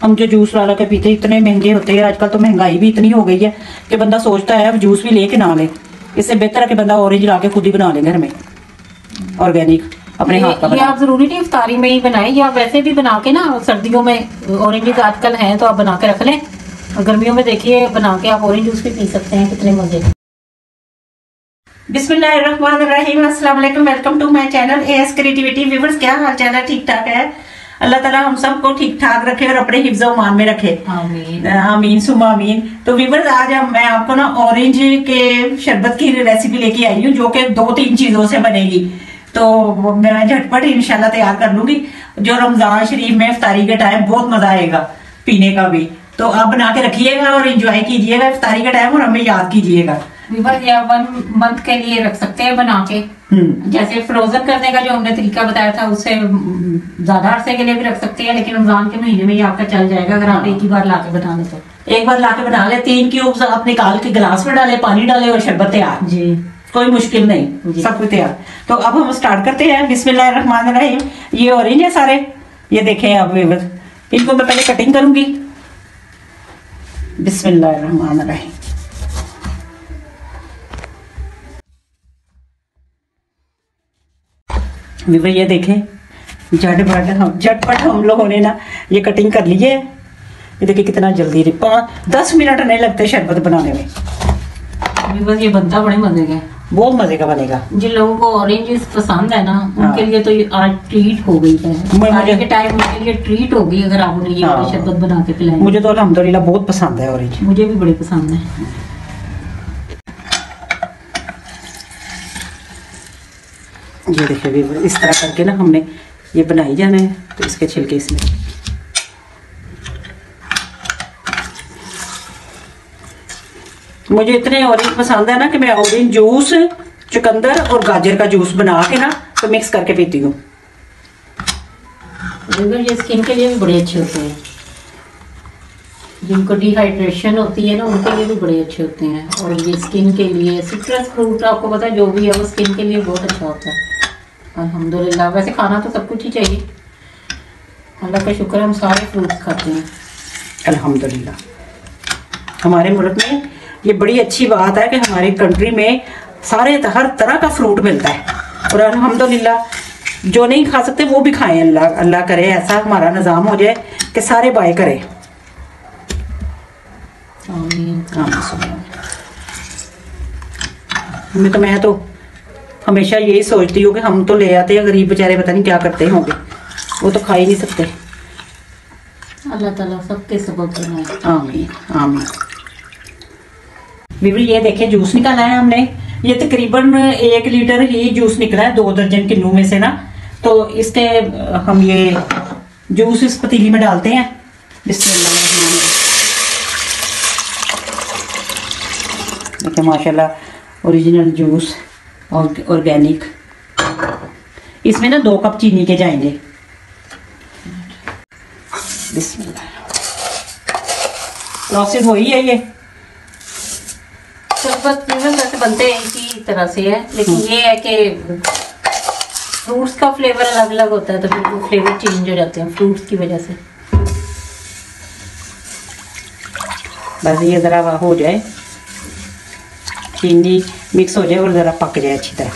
हम जो जूस ला के पीते इतने महंगे होते हैं आजकल, तो महंगाई भी इतनी हो गई है कि बंदा सोचता है अब जूस भी लेके ना ले। इससे बेहतर है कि बंदा ऑरेंज ला के खुद ही बना ले घर में, ऑर्गेनिक अपने हाथ का। ये आप जरूरी नहीं इफ्तारी में ही बनाए, या वैसे भी बना के ना, सर्दियों में ऑरेंज आजकल हैं तो आप बना के रख लें। गर्मियों में देखिए बना के आप ऑरेंज जूस भी पी सकते हैं, कितने मजे। बिस्मिल्लाहिर्रहमानिर्रहीम, अस्सलाम वालेकुम, welcome to my channel AS creativity. Viewers, क्या हाल चाल है? ठीक ठाक है? अल्लाह ताला हम सबको ठीक ठाक रखे और अपने हिफ्ज़ व ईमान में रखे, आमीन आमीन सुम्मा आमीन। तो व्यूअर्स, आज मैं आपको ना ऑरेंज के शरबत की रेसिपी लेके आई हूँ, जो कि 2-3 चीजों से बनेगी। तो मैं झटपट इंशाल्लाह तैयार कर लूंगी, जो रमजान शरीफ में इफ्तारी के टाइम बहुत मजा आएगा पीने का भी। तो आप बना के रखिएगा और एंजॉय कीजिएगा इफ्तारी का टाइम, और हमें याद कीजिएगा। या 1 मंथ के लिए रख सकते हैं बना के। जैसे फ्रोजन करने का जो हमने तरीका बताया था, उससे ज्यादा अरसे के लिए भी रख सकते हैं, लेकिन रमजान के महीने में ये आपका चल जाएगा अगर आप एक ही बार लाके बना ले। तो एक बार लाके बना ले, 3 क्यूब्स आप निकाल के गिलास में डाले, पानी डाले और शरबत तैयार जी। कोई मुश्किल नहीं, सब कुछ तैयार। तो अब हम स्टार्ट करते हैं। बिस्मिल्लाहिर्रहमानिर्रहीम। ये ऑरेंज है सारे, ये देखें आप व्यूअर्स, इनको मैं पहले कटिंग करूंगी। बिस्मिल्लाहिर्रहमानिर्रहीम। व्यूअर्स, ये देखें झटपट हम लोगों ने ना ये कटिंग कर ली है। ये देखिए कितना जल्दी, 5-10 मिनट नहीं लगते शरबत बनाने में। व्यूअर्स, ये बनता बड़े मजे का, बहुत मजे का बनेगा। जिन लोगों को ऑरेंज पसंद है ना, उनके लिए तो ये आज ट्रीट हो गई है। आज के टाइम उनके लिए ट्रीट हो गई अगर आप उन्हें ये शरबत बना के पिलाएं। मुझे तो अल्हम्दुलिल्लाह बहुत पसंद है ऑरेंज, मुझे भी बड़ी पसंद है। ये देखिए भी इस तरह करके ना हमने ये बनाई जाना है। तो इसके छिलके इसमें मुझे इतने ऑरेंज पसंद है ना कि मैं ऑरेंज जूस, चुकंदर और गाजर का जूस बना के ना तो मिक्स करके पीती हूँ। ये स्किन के लिए भी बड़े अच्छे होते हैं, जिनको डिहाइड्रेशन होती है ना उनके लिए भी बड़े अच्छे होते हैं। और ये स्किन के लिए सिट्रस फ्रूट आपको पता है जो भी है वो स्किन के लिए बहुत अच्छा होता है। अल्हम्दुलिल्लाह, वैसे खाना तो सब कुछ ही चाहिए, अल्लाह का शुक्र हम सारे फ्रूट्स खाते हैं अल्हम्दुलिल्लाह। हमारे मुल्क में ये बड़ी अच्छी बात है कि हमारी कंट्री में सारे हर तरह का फ्रूट मिलता है, और अल्हम्दुलिल्लाह जो नहीं खा सकते वो भी खाएं। अल्लाह करे ऐसा हमारा निज़ाम हो जाए कि सारे बाय करें। मैं तो हमेशा यही सोचती हूँ कि हम तो ले आते हैं, गरीब बेचारे पता नहीं क्या करते होंगे, वो तो खा ही नहीं सकते। अल्लाह ताला सबके सबब बनाए, आमीन आमीन। बीबी, ये देखिए जूस निकाला है हमने। ये तकरीबन 1 लीटर ही जूस निकला है 2 दर्जन किलो में से ना। तो इसके हम ये जूस इस पतीली में डालते हैं। देखिए माशाल्लाह ओरिजिनल जूस और ऑर्गेनिक। इसमें ना 2 कप चीनी के जाएंगे। बिस्मिल्लाह। प्रोसेस वही है ये। शरबत वैसे बनते हैं इसी तरह से है, लेकिन ये है कि फ्रूट्स का फ्लेवर अलग अलग होता है, तो फिर वो फ्लेवर चेंज हो जाते हैं फ्रूट्स की वजह से। बस ये ज़रा हो जाए, चीनी मिक्स हो जाए और ज़रा पक जाए अच्छी तरह।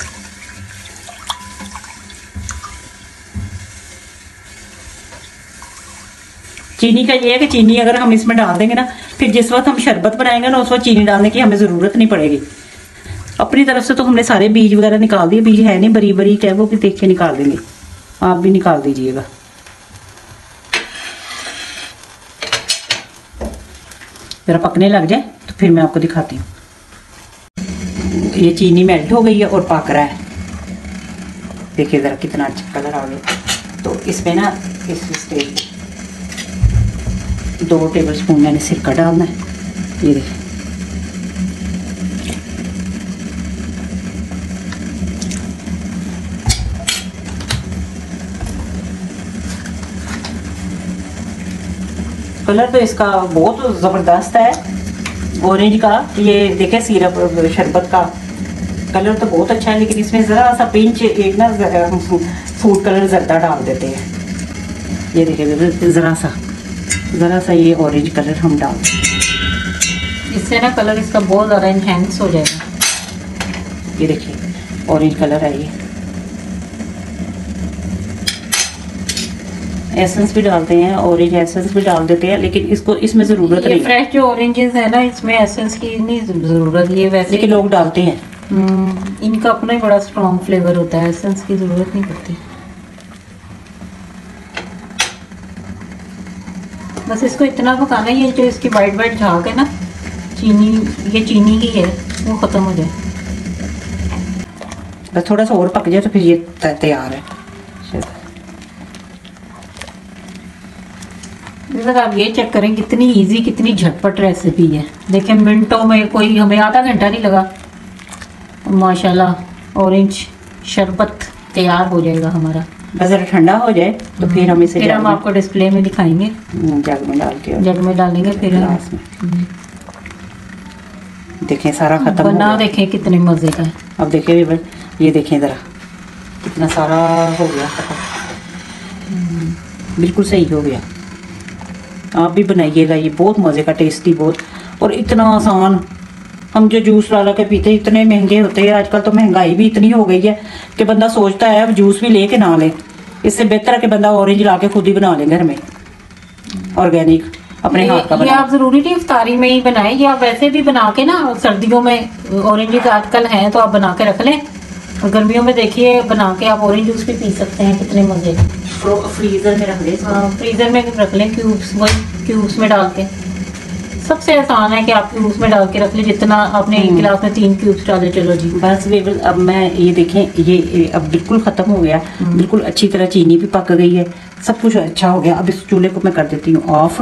चीनी का ये है कि चीनी अगर हम इसमें डाल देंगे ना, फिर जिस वक्त हम शरबत बनाएंगे ना उस वक्त चीनी डालने की हमें ज़रूरत नहीं पड़ेगी। अपनी तरफ से तो हमने सारे बीज वगैरह निकाल दिए, बीज है नहीं बरी बरी क्या वो भी देख के निकाल देंगे, आप भी निकाल दीजिएगा। ज़रा पकने लग जाए तो फिर मैं आपको दिखाती हूँ। ये चीनी मेल्ट हो गई है और पक रहा है, देखिए ज़रा कितना अच्छा कलर आ गया। तो इसमें ना इस स्टेज 2 टेबलस्पून मैंने सिरका डालना है। ये देखिए कलर तो इसका बहुत ज़बरदस्त है ऑरेंज का। ये देखे सिरप शरबत का कलर तो बहुत अच्छा है, लेकिन इसमें ज़रा सा पिंच एक ना फूड कलर ज़रदा डाल देते हैं। ये देखिए ज़रा सा ज़रा सा ये ऑरेंज कलर हम डाल दें, इससे ना कलर इसका बहुत ज़्यादा इनहेंस हो जाएगा। ये देखिए ऑरेंज कलर है। ये एसेंस भी डालते हैं, ऑरेंज एसेंस भी डाल देते हैं, लेकिन इसको इसमें ज़रूरत नहीं। फ्रेश जो ऑरेंजेस है ना, इसमें एसेंस की नहीं ज़रूरत, ये वैसे लेकिन लोग डालते हैं। इनका अपना ही बड़ा स्ट्रॉन्ग फ्लेवर होता है, एसेंस की ज़रूरत नहीं पड़ती। बस इसको इतना पकाना ही है, जो इसकी वाइट वाइट झाग है ना, चीनी, ये चीनी ही है, वो ख़त्म हो जाए। बस थोड़ा सा और पक जाए तो फिर ये तैयार है। अगर आप ये चेक करें कितनी इजी, कितनी झटपट रेसिपी है। देखें मिनटों में, कोई हमें आधा घंटा नहीं लगा। माशाल्लाह ऑरेंज शरबत तैयार हो जाएगा हमारा। बस जरा ठंडा हो जाए तो फिर हम इसे हम आपको डिस्प्ले में दिखाएंगे, जग में डाल के, जग में डालेंगे फिर ग्लास में। देखें सारा खत्म बना, देखें कितने मजे का है। अब देखिए ये देखें ज़रा कितना सारा हो गया खत्म, बिल्कुल सही हो गया। आप भी बनाइएगा, ये बहुत मज़े का, टेस्टी बहुत, और इतना आसान। हम जो जूस ला के पीते हैं इतने महंगे होते हैं आजकल, तो महंगाई भी इतनी हो गई है कि बंदा सोचता है अब जूस भी ले के ना ले। इससे बेहतर है कि बंदा ऑरेंज ला के खुद ही बना ले घर में, ऑर्गेनिक अपने हाथ का ये आप ज़रूरी नहीं इफ्तारी में ही बनाएं, या वैसे भी बना के ना, सर्दियों में ऑरेंज आजकल हैं तो आप बना के रख लें, और गर्मियों में देखिए बना के आप ऑरेंज जूस भी पी सकते हैं, कितने मज़े। फ्रीज़र में रख दे। हाँ, फ्रीज़र में रख लें, क्यूब्स, वही क्यूब्स में डाल के। सबसे आसान है कि आप क्यूब्स में डाल के रख लें, जितना आपने एक गिलास में 3 क्यूब्स डाले। चलो जी, बस वेबल अब मैं ये देखें, ये अब बिल्कुल ख़त्म हो गया, बिल्कुल अच्छी तरह चीनी भी पक गई है, सब कुछ अच्छा हो गया। अब इस चूल्हे को मैं कर देती हूँ ऑफ।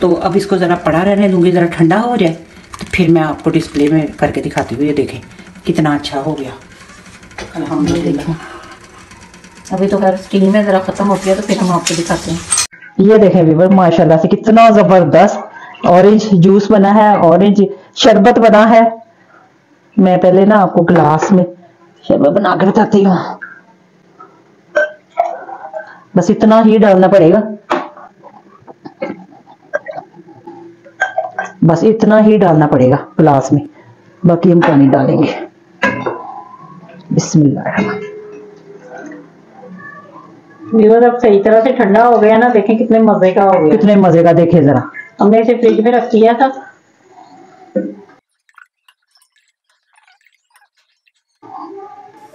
तो अब इसको ज़रा पड़ा रहने दूँगी, ज़रा ठंडा हो जाए तो फिर मैं आपको डिस्प्ले में करके दिखाती हूँ। ये देखें कितना अच्छा हो गया, अल्हम्दुलिल्लाह। अभी तो खैर स्टीम में ज़रा ख़त्म होती है तो फिर हम आपको दिखाते हैं। ये देखें व्यूअर, माशाल्लाह से कितना ज़बरदस्त ऑरेंज जूस बना है, ऑरेंज शरबत बना है। मैं पहले ना आपको ग्लास में शरबत बना कर बताती हूँ। बस इतना ही डालना पड़ेगा, बस इतना ही डालना पड़ेगा ग्लास में, बाकी हम पानी डालेंगे। बिस्मिल्लाह। व्यूअर अब सही तरह से ठंडा हो गया ना, देखें कितने मजे का हो गया, कितने मजे का। देखें जरा, हमने इसे फ्रिज में रख दिया था।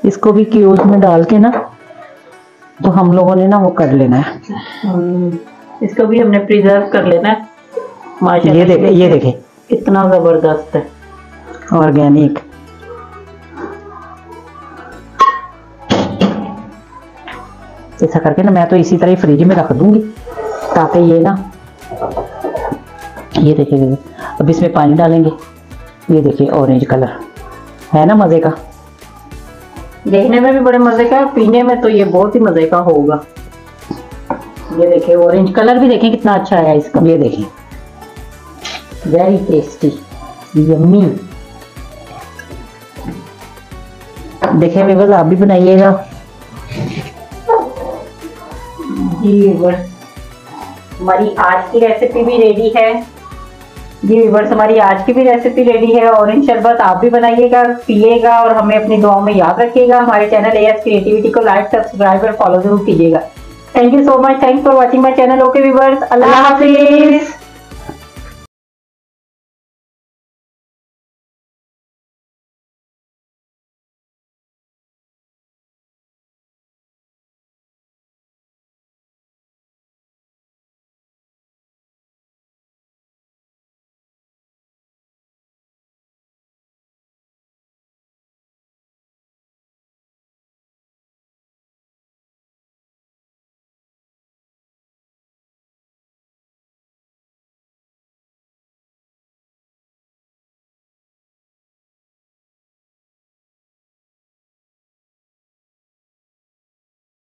इसको भी क्यूब्स में डाल के ना, तो हम लोगों ने ना वो कर लेना है, इसको भी हमने प्रिजर्व कर लेना है। माशाल्लाह, ये देखें कितना जबरदस्त है, ऑर्गेनिक। ऐसा करके ना मैं तो इसी तरह फ्रिज में रख दूंगी, ताकि ये ना, ये देखिए अब इसमें पानी डालेंगे। ये देखिए ऑरेंज कलर है ना, मजे का, देखने में भी बड़े मजे का, पीने में तो ये बहुत ही मजे का होगा। ये देखिए ऑरेंज कलर भी देखें कितना अच्छा है इसका। ये देखिए वेरी टेस्टी, यम्मी। देखें व्यूअर्स, आप भी बनाइएगा। जी व्यूअर्स, हमारी आज की रेसिपी भी रेडी है। जी व्यूअर्स, हमारी आज की भी रेसिपी रेडी है, ऑरेंज शरबत। आप भी बनाइएगा, पिएगा और हमें अपनी दुआओं में याद रखिएगा। हमारे चैनल एएस क्रिएटिविटी को लाइक, सब्सक्राइब और फॉलो जरूर कीजिएगा। Thank you so much, thanks for watching my channel. Okay viewers, Allah Hafiz.